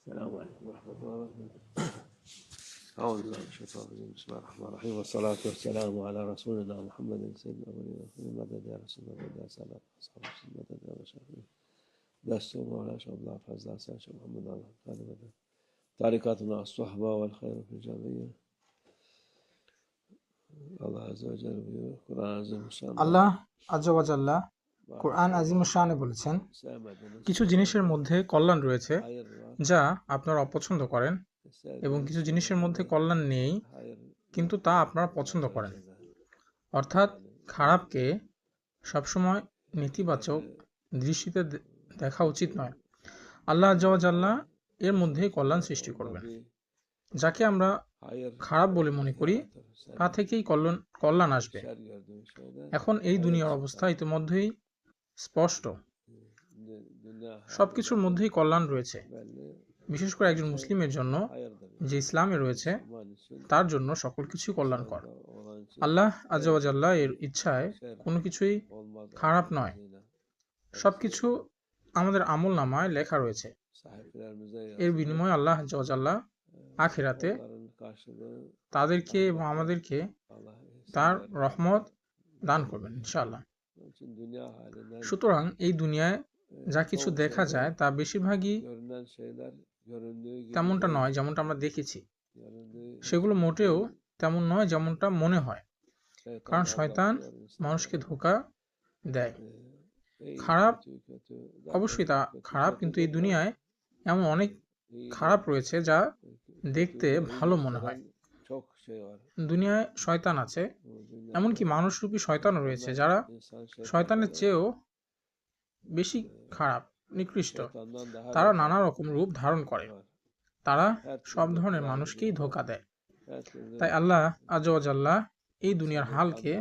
السلام عليكم ورحمة الله وبركاته. أعوذ بالله من الشيطان الرجيم. بسم الله الرحمن الرحيم، والصلاة والسلام على رسولنا محمد سيد الأولين والآخرين. مدد يا رسول الله، مدد يا سلام أصحاب رسول الله، مدد يا مشايخنا دستور مولانا شيخ الله فضل حسن شيخ محمد الله تعالى مدد طريقتنا الصحبة والخير في الجميع. الله عز وجل قرآن عظيم الشان আল্লাহ আজ্জা ওয়া জাল্লা কোরআন আজিমুশ শানে বলেছেন, কিছু জিনিসের মধ্যে কল্যাণ রয়েছে যা আপনারা অপছন্দ করেন এবং কিছু জিনিসের মধ্যে কল্যাণ নেই কিন্তু তা আপনারা পছন্দ করেন। অর্থাৎ খারাপকে সবসময় নেতিবাচক দৃষ্টিতে দেখা উচিত নয়। আল্লাহ আজ্জা ওয়া জাল্লা এর মধ্যেই কল্যাণ সৃষ্টি করবেন। যাকে আমরা খারাপ বলে মনে করি তা থেকেই কল্যাণ আসবে। এখন এই দুনিয়ার অবস্থা ইতিমধ্যেই স্পষ্ট, সবকিছুর মধ্যেই কল্যাণ রয়েছে। বিশেষ করে একজন মুসলিমের জন্য যে ইসলামে রয়েছে তার জন্য সকল কিছুই কল্যাণকর। আল্লাহ আজ্জা ওয়া জাল্লা এর ইচ্ছায় কোনো কিছুই খারাপ নয়, সবকিছু আমাদের আমল নামায় লেখা রয়েছে। এর বিনিময়ে আল্লাহ আজ্জা ওয়া জাল্লা আখিরাতে তাদেরকে এবং আমাদেরকে তার রহমত দান করবেন ইনশাআল্লাহ। সুতরাং এই দুনিয়ায় যা কিছু দেখা যায় তা বেশিরভাগই তেমনটা নয় যেমনটা আমরা দেখেছি, সেগুলো মোটেও তেমন নয় যেমনটা মনে হয়, কারণ শয়তান মানুষকে ধোঁকা দেয়। খারাপ অবশ্যই তা খারাপ, কিন্তু এই দুনিয়ায় এমন অনেক খারাপ রয়েছে যা দেখতে ভালো মনে হয়। দুনিয়ায় শয়তান আছে, এমনকি মানুষরূপী শয়তানও রয়েছে যারা শয়তানের চেয়েও বেশি খারাপ, নিকৃষ্ট। তারা নানা রকম রূপ ধারণ করে, তারা সব ধরনের মানুষকেই ধোঁকা দেয়। তাই আল্লাহ আজ্জা ওয়া জাল্লা এই দুনিয়ার হালকে,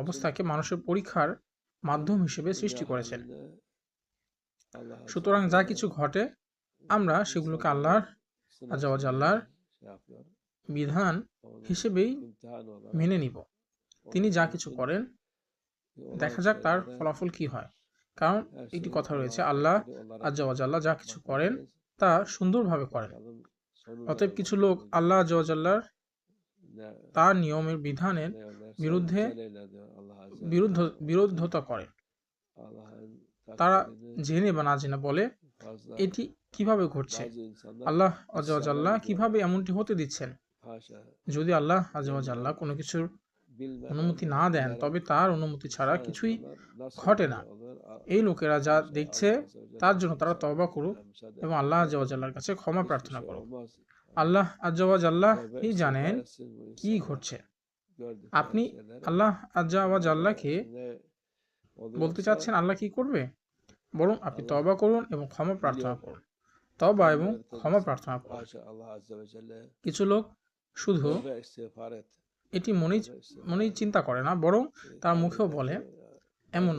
অবস্থাকে মানুষের পরীক্ষার মাধ্যম হিসেবে সৃষ্টি করেছেন। সুতরাং যা কিছু ঘটে আমরা সেগুলোকে আল্লাহর আজ্জা ওয়া জাল্লার বিধান হিসেবেই মেনে নিব। তিনি যা কিছু করেন দেখা যাক তার ফলাফল কি হয়, কারণ একটি কথা রয়েছে, আল্লাহ আজ্জা ওয়া জাল্লা যা কিছু করেন তা সুন্দরভাবে করেন। অতএব কিছু লোক আল্লাহ আজ্জা ওয়া জাল্লার তার নিয়মের বিধানের বিরুদ্ধে বিরোধতা করে। তারা জেনে বা না জেনে বলে এটি কিভাবে ঘটছে, আল্লাহ আজ্জা ওয়া জাল্লা কিভাবে এমনটি হতে দিচ্ছেন। যদি আল্লাহ আজ্জা ওয়া জাল্লা কোনো কিছুর অনুমতি না দেন তবে তার অনুমতি ছাড়া কিছুই ঘটে না। এই লোকেরা যা দেখছে তার জন্য তারা তওবা করুক এবং আল্লাহ আজ্জা ওয়া জাল্লার কাছে ক্ষমা প্রার্থনা করুক। আল্লাহ আজ্জা ওয়া জাল্লা এই জানেন কি ঘটছে। আপনি আল্লাহ আজ্জা ওয়া জাল্লাকে বলতে চাচ্ছেন আল্লাহ কি করবে, বরং আপনি তওবা করুন এবং ক্ষমা প্রার্থনা করুন। তওবা এবং ক্ষমা প্রার্থনা করুন। কিছু লোক শুধু এটি মনেই চিন্তা করে না, বরং তার মুখেও বলে। এমন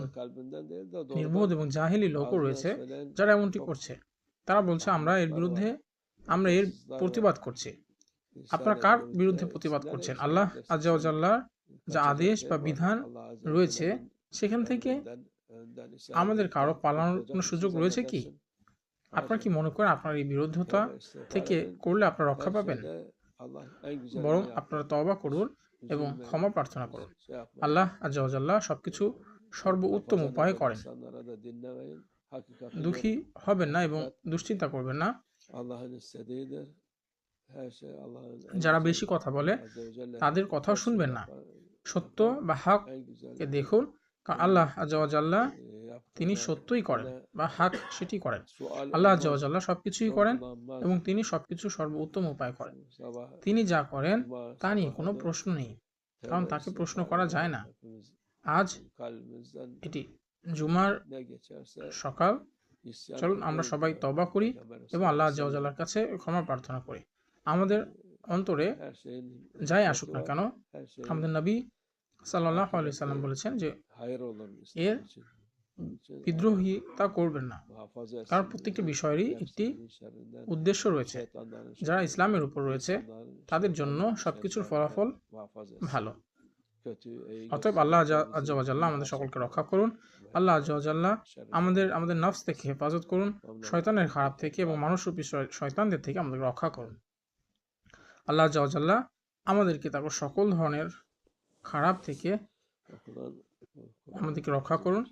নির্বোধ এবং জাহেলি লোকও রয়েছে যারা এমনটি করছে। তারা বলছে আমরা এর প্রতিবাদ করছি। আপনারা কার বিরুদ্ধে প্রতিবাদ করছেন? আল্লাহ আজ্জা ওয়া জাল্লার যা আদেশ বা বিধান রয়েছে সেখান থেকে আমাদের কারো পালানোর কোনো সুযোগ রয়েছে কি? আপনারা কি মনে করেন আপনার এই বিরোধিতা থেকে করলে আপনারা রক্ষা পাবেন? বরং আপনারা তওবা করুন এবং ক্ষমা প্রার্থনা করুন। আল্লাহ আজ্জা ওয়া জাল্লা সবকিছু সর্বোত্তম উপায়ে করেন। দুঃখী হবেন না এবং দুশ্চিন্তা করবেন না। যারা বেশি কথা বলে তাদের কথাও শুনবেন না। সত্য বা হককে দেখুন, কারণ আল্লাহ আজ্জা ওয়া জাল্লা তিনি সত্যই করেন বা হক সেটি করেন। আল্লাহ আজ্জা ওয়া জাল্লা সবকিছুই করেন এবং তিনি সবকিছু সর্বোত্তম উপায় করেন। তিনি যা করেন তা নিয়ে কোনো প্রশ্ন নেই, কারণ তাকে প্রশ্ন করা যায় না। আজ এটি জুমার সকাল, চলুন আমরা সবাই তওবা করি এবং আল্লাহ আজ্জা ওয়া জাল্লার কাছে ক্ষমা প্রার্থনা করি। আমাদের অন্তরে যাই আসুক না কেন, আমাদের নবী সাল্লাল্লাহু আলাইহি সাল্লাম বলেছেন যে এর বিদ্রোহিতা করবেন না, কারণ প্রত্যেকটি বিষয়েরই একটি উদ্দেশ্য রয়েছে। যারা ইসলামের উপর রয়েছে তাদের জন্য সবকিছুর ফলাফল ভালো। অতএব আল্লাহ আজ্জা ওয়া জাল্লা আমাদের সকলকে রক্ষা করুন আল্লাহ আযজা ওয়া জাল্লা আমাদের নফস থেকে হেফাজত করুন, শয়তানের খারাপ থেকে এবং মানুষরূপী শয়তানদের থেকে আমাদের রক্ষা করুন। আল্লাহ আযজা ওয়া জাল্লা আমাদেরকে তারপর সকল ধরনের খারাপ থেকে আমাদেরকে রক্ষা করুন।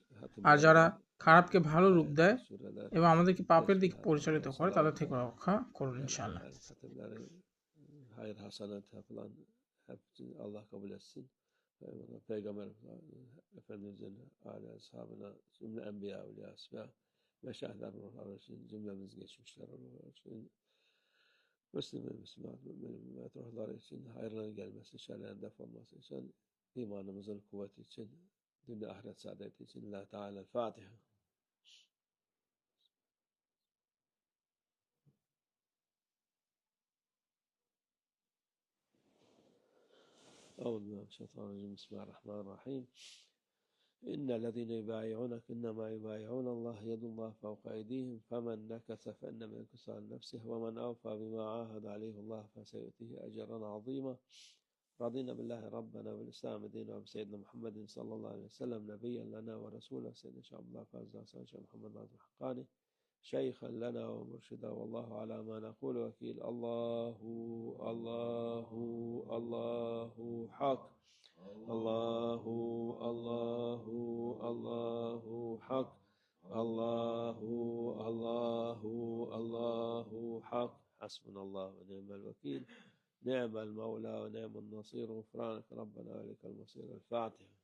আর যারা খারাপকে ভালো rূপ দেয় এবং আমাদেরকে পাপের দিকে পরিচালিত করে তাদের থেকে রক্ষা করুন ইনশাআল্লাহ। hayır hasenatı falan hepsini Allah kabul etsin. Peygamber Efendimiz'in aile ashabına, cümle enbiya, evliyası ve şehitler ruhları için, cümlemiz geçmişler ruhları için, Müslüman, Müslüman, mümin ruhları için, hayırların gelmesi, şerlerin def olması için, imanımızın kuvveti için, dünya ahiret saadeti için, Allah Teala Fatiha. أعوذ بالله من الشيطان الرجيم بسم الله الرحمن الرحيم إن الذين يبايعونك إنما يبايعون الله يد الله فوق أيديهم فمن نكث فإنما ينكث عن نفسه ومن أوفى بما عاهد عليه الله فسيؤتيه أجرا عظيما رضينا بالله ربنا وبالإسلام دينا وبسيدنا محمد صلى الله عليه وسلم نبيا لنا ورسولا سيدنا شعب الله فاز شيخ محمد ناصر الحقاني شيخا لنا ومرشدا والله على ما نقول وكيل الله الله الله حق الله الله الله حق الله الله الله حق حسبنا الله ونعم الوكيل نعم المولى ونعم النصير غفرانك ربنا ولك المصير الفاتحة